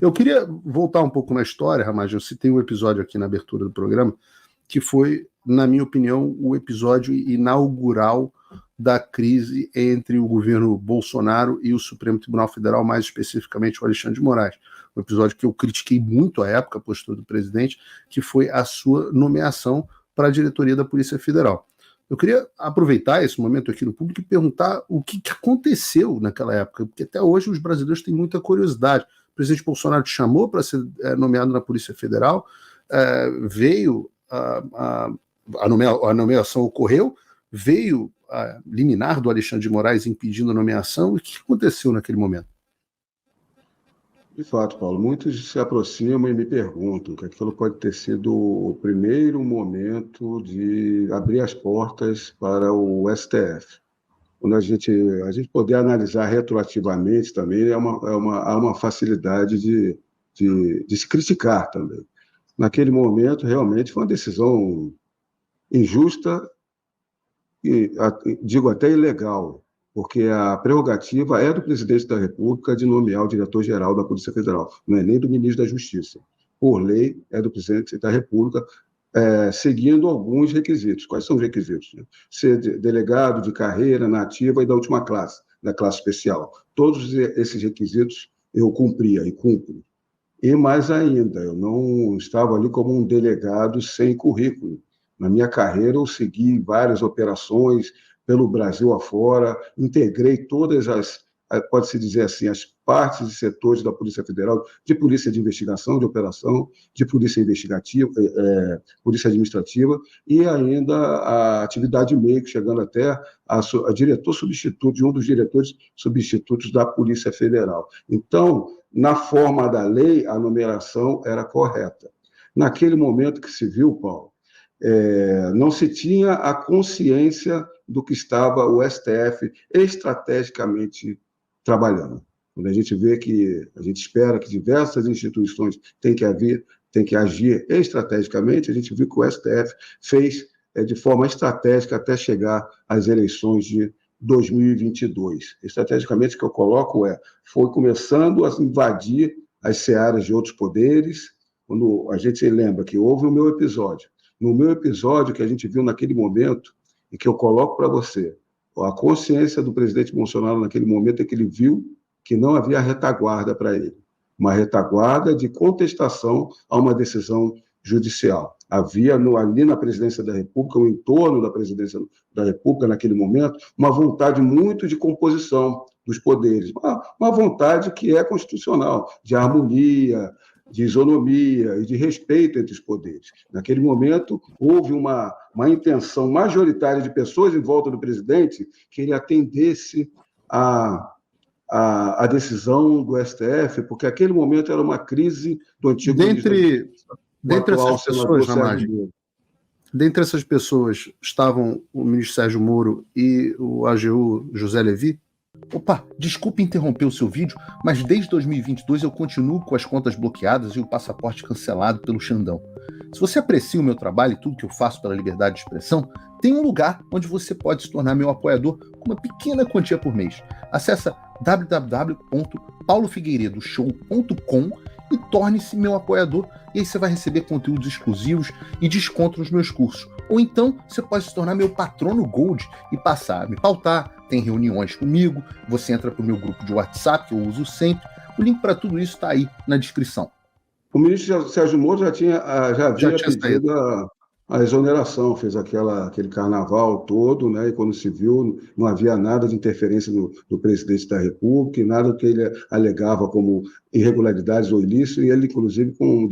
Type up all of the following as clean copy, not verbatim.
Eu queria voltar um pouco na história, Ramagem. Eu citei um episódio aqui na abertura do programa, que foi, na minha opinião, o episódio inaugural da crise entre o governo Bolsonaro e o Supremo Tribunal Federal, mais especificamente o Alexandre de Moraes. Um episódio que eu critiquei muito à época, a postura do presidente, que foi a sua nomeação para a diretoria da Polícia Federal. Eu queria aproveitar esse momento aqui no público e perguntar o que aconteceu naquela época, porque até hoje os brasileiros têm muita curiosidade. O presidente Bolsonaro te chamou para ser nomeado na Polícia Federal, veio, a nomeação ocorreu, veio a liminar do Alexandre de Moraes impedindo a nomeação. O que aconteceu naquele momento? De fato, Paulo, muitos se aproximam e me perguntam que aquilo pode ter sido o primeiro momento de abrir as portas para o STF. Quando a gente poder analisar retroativamente também, há uma facilidade de se criticar também. Naquele momento, realmente, foi uma decisão injusta e, digo até ilegal, porque a prerrogativa é do presidente da República de nomear o diretor-geral da Polícia Federal, não é nem do ministro da Justiça. Por lei, é do presidente da República, seguindo alguns requisitos. Quais são os requisitos? Ser delegado de carreira, na ativa e da última classe, da classe especial. Todos esses requisitos eu cumpria e cumpro. E mais ainda, eu não estava ali como um delegado sem currículo. Na minha carreira, eu segui várias operações pelo Brasil afora, integrei todas pode-se dizer assim, as partes e setores da Polícia Federal, de polícia de investigação, de operação, de polícia investigativa, polícia administrativa, e ainda a atividade meio, chegando até a diretor substituto, de um dos diretores substitutos da Polícia Federal. Então, na forma da lei, a numeração era correta. Naquele momento que se viu, Paulo, não se tinha a consciência do que estava o STF estrategicamente trabalhando. Quando a gente vê que, a gente espera que diversas instituições têm que agir estrategicamente, a gente viu que o STF fez de forma estratégica até chegar às eleições de 2022. Estrategicamente, o que eu coloco foi começando a invadir as searas de outros poderes. Quando a gente lembra que houve o meu episódio, no meu episódio que a gente viu naquele momento, e que eu coloco para você, a consciência do presidente Bolsonaro naquele momento é que ele viu que não havia retaguarda para ele, uma retaguarda de contestação a uma decisão judicial. Havia ali na presidência da República, no entorno da presidência da República naquele momento, uma vontade muito de composição dos poderes, uma vontade que é constitucional, de harmonia, de isonomia e de respeito entre os poderes. Naquele momento, houve uma intenção majoritária de pessoas em volta do presidente que ele atendesse a decisão do STF, porque aquele momento era uma crise do antigo Dentre essas pessoas estavam o ministro Sérgio Moro e o AGU José Levi? Opa, desculpe interromper o seu vídeo, mas desde 2022 eu continuo com as contas bloqueadas e o passaporte cancelado pelo Xandão. Se você aprecia o meu trabalho e tudo que eu faço pela liberdade de expressão, tem um lugar onde você pode se tornar meu apoiador com uma pequena quantia por mês. Acesse www.paulofigueiredoshow.com e torne-se meu apoiador, e aí você vai receber conteúdos exclusivos e desconto nos meus cursos. Ou então você pode se tornar meu patrono Gold e passar a me pautar, tem reuniões comigo, você entra para o meu grupo de WhatsApp, que eu uso sempre. O link para tudo isso está aí na descrição. O ministro Sérgio Moro já havia pedido a exoneração, fez aquele carnaval todo, né? E quando se viu, não havia nada de interferência do presidente da República, e nada que ele alegava como irregularidades ou ilícito, e ele, inclusive, com um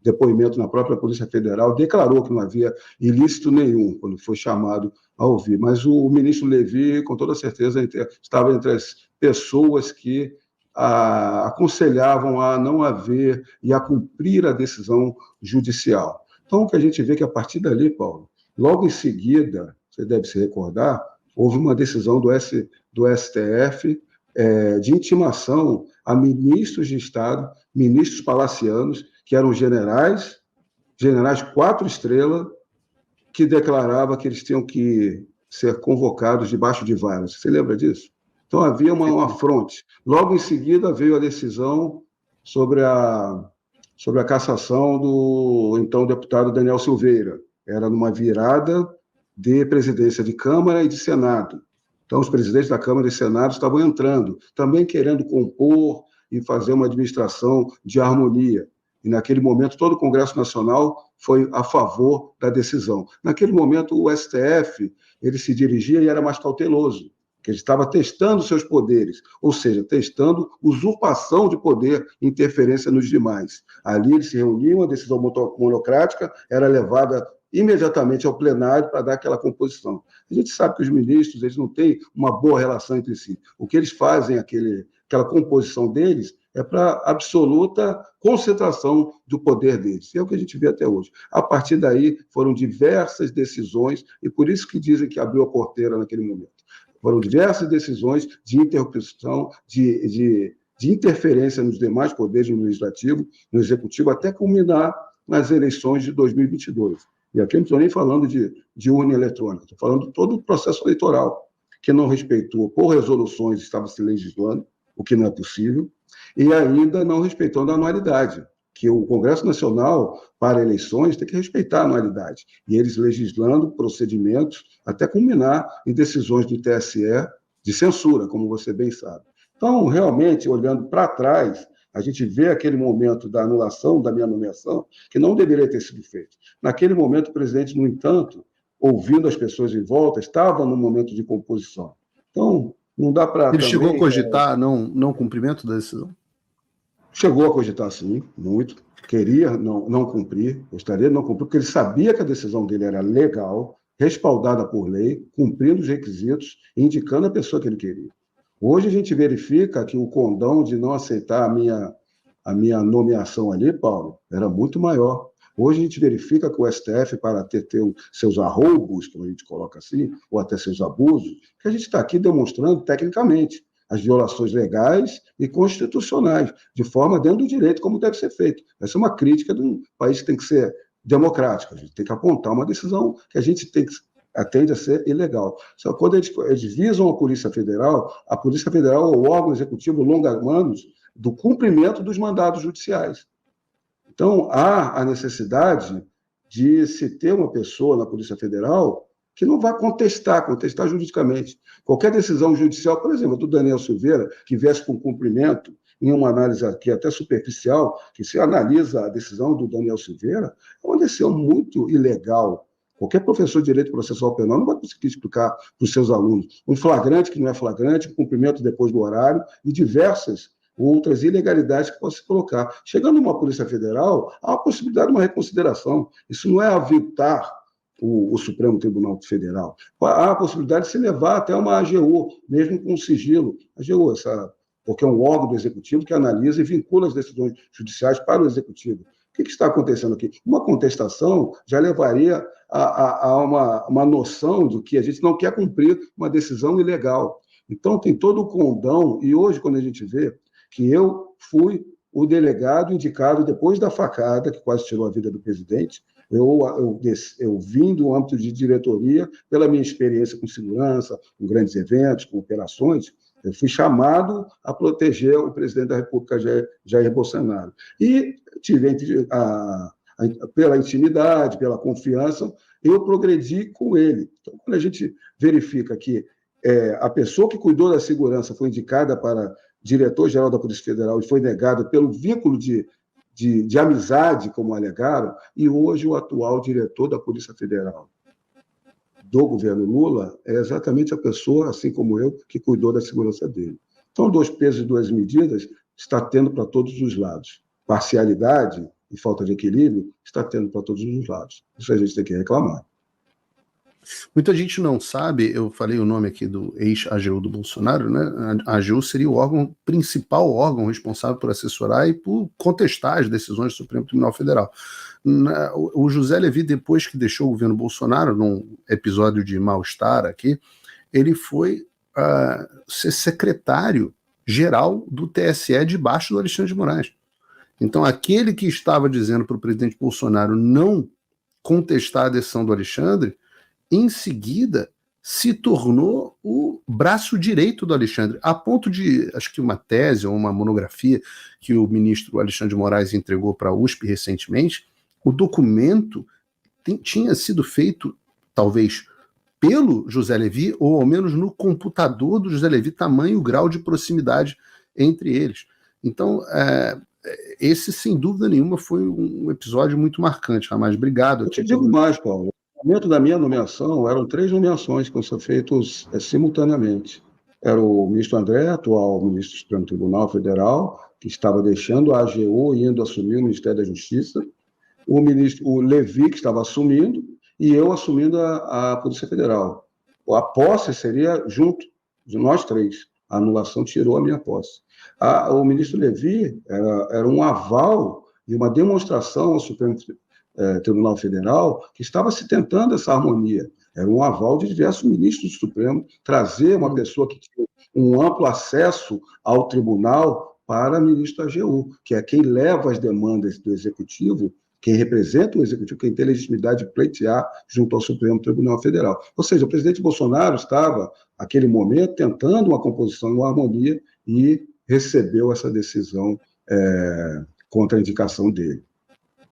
depoimento na própria Polícia Federal, declarou que não havia ilícito nenhum, quando foi chamado a ouvir. Mas o ministro Levi, com toda certeza, estava entre as pessoas que aconselhavam a não haver e a cumprir a decisão judicial. Então, o que a gente vê é que, a partir dali, Paulo, logo em seguida, você deve se recordar, houve uma decisão do STF de intimação a ministros de Estado, ministros palacianos, que eram generais 4 estrelas, que declarava que eles tinham que ser convocados debaixo de varas. Você lembra disso? Então, havia uma fronte. Logo em seguida, veio a decisão sobre a cassação do então deputado Daniel Silveira. Era numa virada de presidência de Câmara e de Senado. Então, os presidentes da Câmara e Senado estavam entrando, também querendo compor e fazer uma administração de harmonia. E, naquele momento, todo o Congresso Nacional foi a favor da decisão. Naquele momento, o STF ele se dirigia e era mais cauteloso, que ele estava testando seus poderes, ou seja, testando usurpação de poder e interferência nos demais. Ali eles se reuniam, a decisão monocrática era levada imediatamente ao plenário para dar aquela composição. A gente sabe que os ministros eles não têm uma boa relação entre si. O que eles fazem, aquela composição deles, é para absoluta concentração do poder deles. E é o que a gente vê até hoje. A partir daí, foram diversas decisões, e por isso que dizem que abriu a porteira naquele momento. Foram diversas decisões de interrupção, de interferência nos demais poderes, no legislativo, no executivo, até culminar nas eleições de 2022. E aqui eu não estou nem falando de urna eletrônica, estou falando de todo o processo eleitoral, que não respeitou, por resoluções, estava se legislando, o que não é possível, e ainda não respeitando a anualidade, que o Congresso Nacional, para eleições, tem que respeitar a anualidade. E eles legislando procedimentos até culminar em decisões do TSE de censura, como você bem sabe. Então, realmente, olhando para trás, a gente vê aquele momento da anulação da minha nomeação, que não deveria ter sido feito. Naquele momento, o presidente, no entanto, ouvindo as pessoas em volta, estava num momento de composição. Então, não dá para... Ele também, chegou a cogitar não cumprimento da decisão? Chegou a cogitar, sim, muito. Queria não cumprir, gostaria de não cumprir, porque ele sabia que a decisão dele era legal, respaldada por lei, cumprindo os requisitos, indicando a pessoa que ele queria. Hoje a gente verifica que o condão de não aceitar a minha nomeação ali, Paulo, era muito maior. Hoje a gente verifica que o STF, para ter seus arroubos, como a gente coloca assim, ou até seus abusos, que a gente está aqui demonstrando tecnicamente as violações legais e constitucionais, de forma dentro do direito, como deve ser feito. Essa é uma crítica de um país que tem que ser democrático. A gente tem que apontar uma decisão que a gente tende a ser ilegal. Só quando eles visam a Polícia Federal é o órgão executivo longa-manos do cumprimento dos mandados judiciais. Então, há a necessidade de se ter uma pessoa na Polícia Federal que não vai contestar juridicamente. Qualquer decisão judicial, por exemplo, do Daniel Silveira, que viesse com cumprimento, em uma análise aqui até superficial, que se analisa a decisão do Daniel Silveira, é uma decisão muito ilegal. Qualquer professor de direito processual penal não vai conseguir explicar para os seus alunos um flagrante que não é flagrante, um cumprimento depois do horário e diversas outras ilegalidades que possam se colocar. Chegando numa Polícia Federal, há a possibilidade de uma reconsideração. Isso não é aviltar o Supremo Tribunal Federal. Há a possibilidade de se levar até uma AGU, mesmo com sigilo. AGU, porque é um órgão do Executivo que analisa e vincula as decisões judiciais para o Executivo. O que está acontecendo aqui? Uma contestação já levaria a uma noção de que a gente não quer cumprir uma decisão ilegal. Então, tem todo o condão, e hoje, quando a gente vê que eu fui o delegado indicado depois da facada, que quase tirou a vida do presidente, eu vim do âmbito de diretoria, pela minha experiência com segurança, com grandes eventos, com operações, eu fui chamado a proteger o presidente da República, Jair Bolsonaro. E tive pela intimidade, pela confiança, eu progredi com ele. Então, quando a gente verifica que a pessoa que cuidou da segurança foi indicada para diretor-geral da Polícia Federal e foi negada pelo vínculo de amizade, como alegaram, e hoje o atual diretor da Polícia Federal do governo Lula é exatamente a pessoa, assim como eu, que cuidou da segurança dele. Então, 2 pesos e 2 medidas está tendo para todos os lados. Parcialidade e falta de equilíbrio está tendo para todos os lados. Isso a gente tem que reclamar. Muita gente não sabe, eu falei o nome aqui do ex-AGU do Bolsonaro, né? A AGU seria o principal órgão responsável por assessorar e por contestar as decisões do Supremo Tribunal Federal. O José Levi, depois que deixou o governo Bolsonaro, num episódio de mal-estar aqui, ele foi ser secretário-geral do TSE debaixo do Alexandre de Moraes. Então, aquele que estava dizendo para o presidente Bolsonaro não contestar a decisão do Alexandre, em seguida se tornou o braço direito do Alexandre, a ponto de, acho que uma tese ou uma monografia que o ministro Alexandre de Moraes entregou para a USP recentemente, o documento tinha sido feito, talvez, pelo José Levi, ou ao menos no computador do José Levi, tamanho grau de proximidade entre eles. Então, esse, sem dúvida nenhuma, foi um episódio muito marcante, Ramagem. Obrigado. Eu te digo mais, Paulo. No momento da minha nomeação, eram 3 nomeações que foram feitas simultaneamente. Era o ministro André, atual ministro do Supremo Tribunal Federal, que estava deixando a AGU e indo assumir o Ministério da Justiça, o Levi, que estava assumindo, e eu assumindo a Polícia Federal. A posse seria junto de nós 3. A anulação tirou a minha posse. O ministro Levi era um aval e uma demonstração ao Supremo Tribunal Federal que estava se tentando essa harmonia. Era um aval de diversos ministros do Supremo trazer uma pessoa que tinha um amplo acesso ao tribunal para ministro da AGU, que é quem leva as demandas do Executivo, quem representa o Executivo, quem tem legitimidade de pleitear junto ao Supremo Tribunal Federal. Ou seja, o presidente Bolsonaro estava, naquele momento, tentando uma composição e uma harmonia e recebeu essa decisão contra a indicação dele.